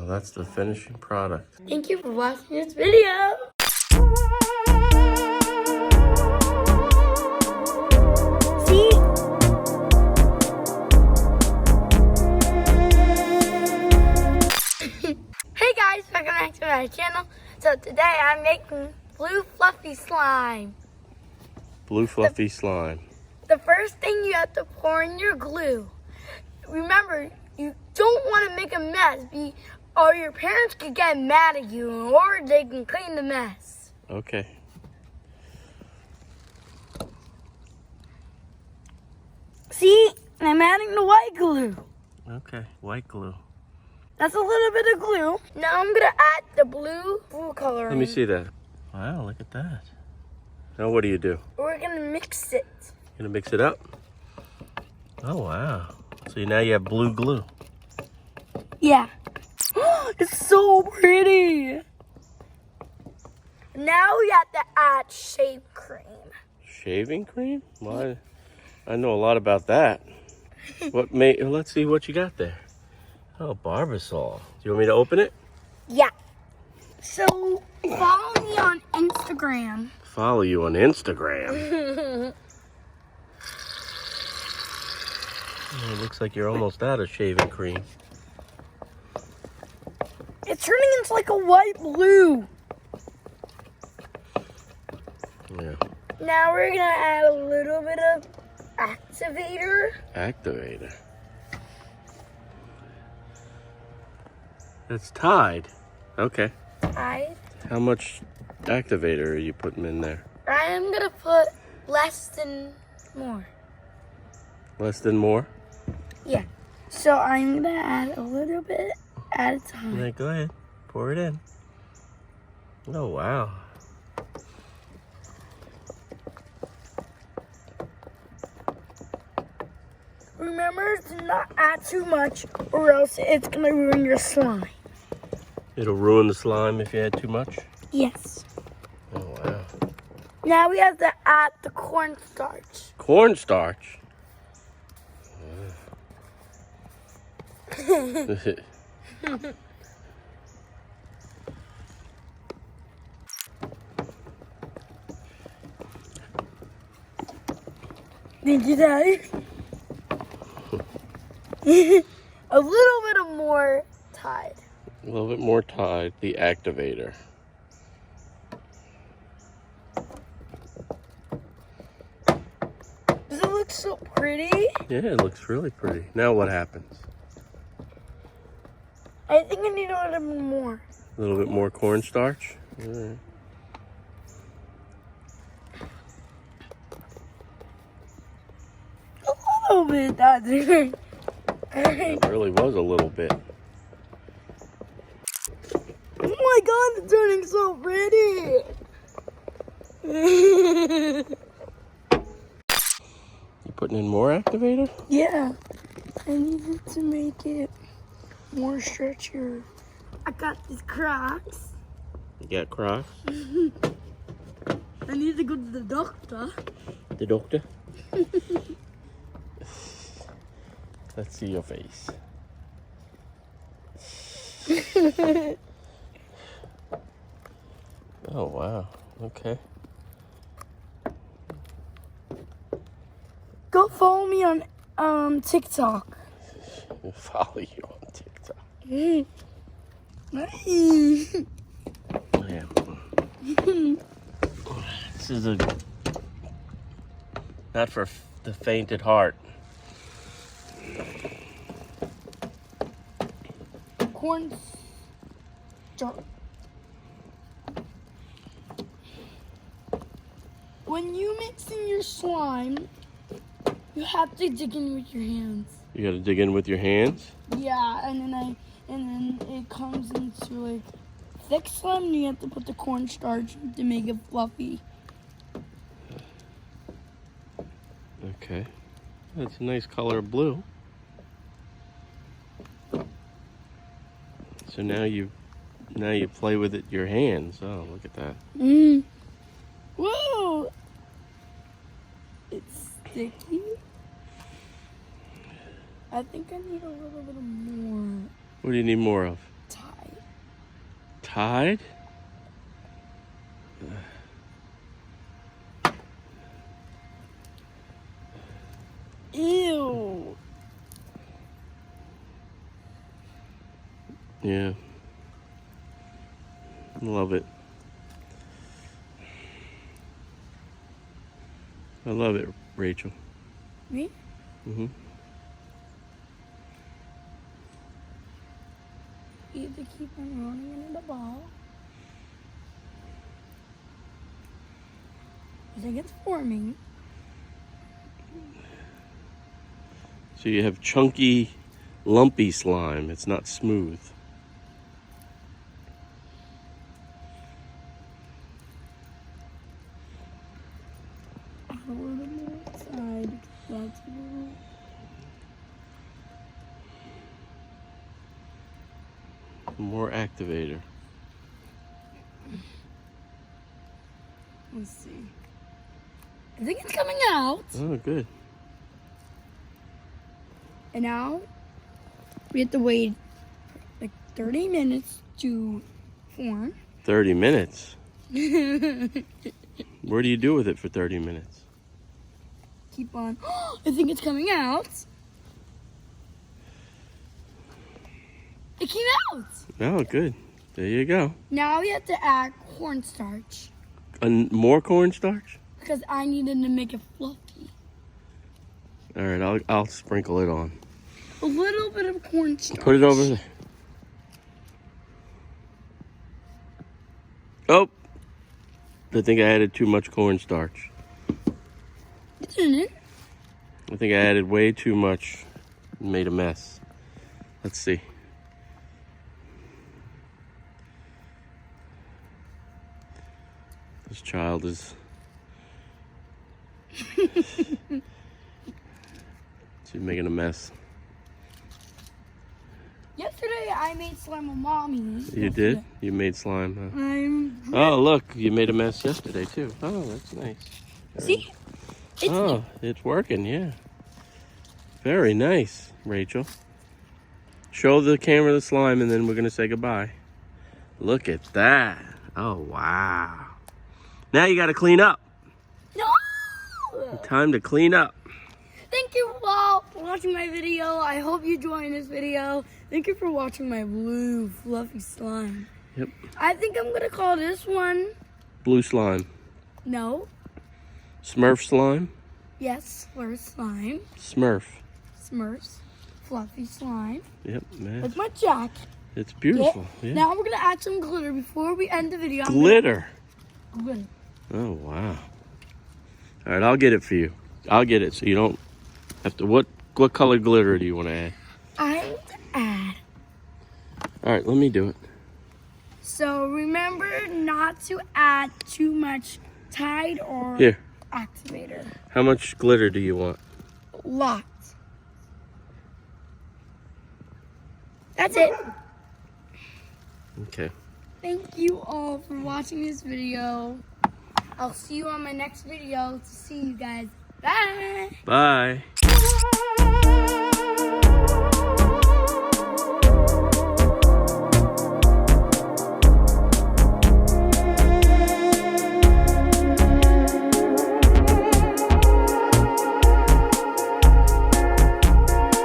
that's the finishing product. Thank you for watching this video. See? Hey guys, welcome back to my channel. So today I'm making blue fluffy slime. Blue fluffy slime. The first thing you have to pour in your glue. Remember, you don't want to make a mess or your parents could get mad at you or they can clean the mess. Okay. See, I'm adding the white glue. Okay, white glue. That's a little bit of glue. Now I'm gonna add the blue food coloring. Let me see that. Wow, look at that. Now what do you do? We're gonna mix it. Gonna mix it up? Oh, wow. So now you have blue glue. Yeah. It's so pretty. Now we have to add shaving cream. Shaving cream? Well, I know a lot about that. Let's see what you got there. Oh, Barbasol. Do you want me to open it? Yeah. So follow me on Instagram. Follow you on Instagram. Oh, it looks like you're almost out of shaving cream. It's turning into like a white blue. Yeah. Now we're gonna add a little bit of activator. Activator. It's Tide. Okay. How much activator are you putting in there? I am gonna put less than more. Less than more? Yeah. So I'm gonna add a little bit at a time. Yeah, go ahead. Pour it in. Oh, wow. Remember to not add too much or else it's gonna ruin your slime. It'll ruin the slime if you add too much? Yes. Oh, wow. Now we have to add the cornstarch. Cornstarch? Thank you, Daddy. A little bit of more Tide. A little bit more Tide, the activator. Does it look so pretty? Yeah, it looks really pretty. Now what happens? I think I need a little bit more. A little bit more cornstarch? All right. A little bit, Daddy. It really was a little bit. Oh my God, it's turning so pretty. You putting in more activator? Yeah, I needed to make it more stretchier. I got these Crocs. You got Crocs? I need to go to the doctor. The doctor? Let's see your face. Oh, wow. Okay. Go follow me on TikTok. We'll follow you on TikTok. Hey. Yeah. This is not for the faint at heart. Corn starch. When you mix in your slime, you have to dig in with your hands. You gotta dig in with your hands? Yeah, and then it comes into like thick slime, and you have to put the cornstarch to make it fluffy. Okay. That's a nice color of blue. So now you play with it your hands. Oh, look at that. Whoa! It's sticky. I think I need a little bit more What do you need more of? Tide. Tide. Ew. Yeah. Love it. I love it, Rachel. Me? Mm-hmm. Either keep on running into the ball. I think it's forming. So you have chunky, lumpy slime. It's not smooth. A little more outside. That's a little. More activator. Let's see. I think it's coming out. Oh, good. And now we have to wait like 30 minutes to form. 30 minutes? What do you do with it for 30 minutes? Keep on. I think it's coming out. It came out. Oh, good. There you go. Now we have to add cornstarch More cornstarch? because I needed to make it fluffy. All right, I'll sprinkle it on. A little bit of cornstarch. Put it over there. Oh, I think I added too much cornstarch. Didn't it? I think I added way too much and made a mess. Let's see. This child is... She's making a mess. Yesterday I made slime with mommy. You did? You made slime, huh? I'm. Oh, look, you made a mess yesterday, too. Oh, that's nice. See? It's Oh, it's working, yeah. Very nice, Rachel. Show the camera the slime, and then we're going to say goodbye. Look at that. Oh, wow. Now you got to clean up. No! Time to clean up. Thank you all for watching my video. I hope you joined this video. Thank you for watching my blue fluffy slime. Yep. I think I'm going to call this one... Blue slime. No. Smurf slime. Yes, Smurf slime. Smurf. Smurfs. Fluffy slime. Yep, man. That's my jack. It's beautiful. Yeah. Now we're going to add some glitter before we end the video. Glitter. Glitter. Oh, wow. All right, I'll get it for you. I'll get it so you don't have to... What color glitter do you want to add? I want to add. All right, let me do it. So remember not to add too much Tide or Here. activator. How much glitter do you want? Lots. That's it. Okay. Thank you all for watching this video. I'll see you on my next video to see you guys. Bye. Bye.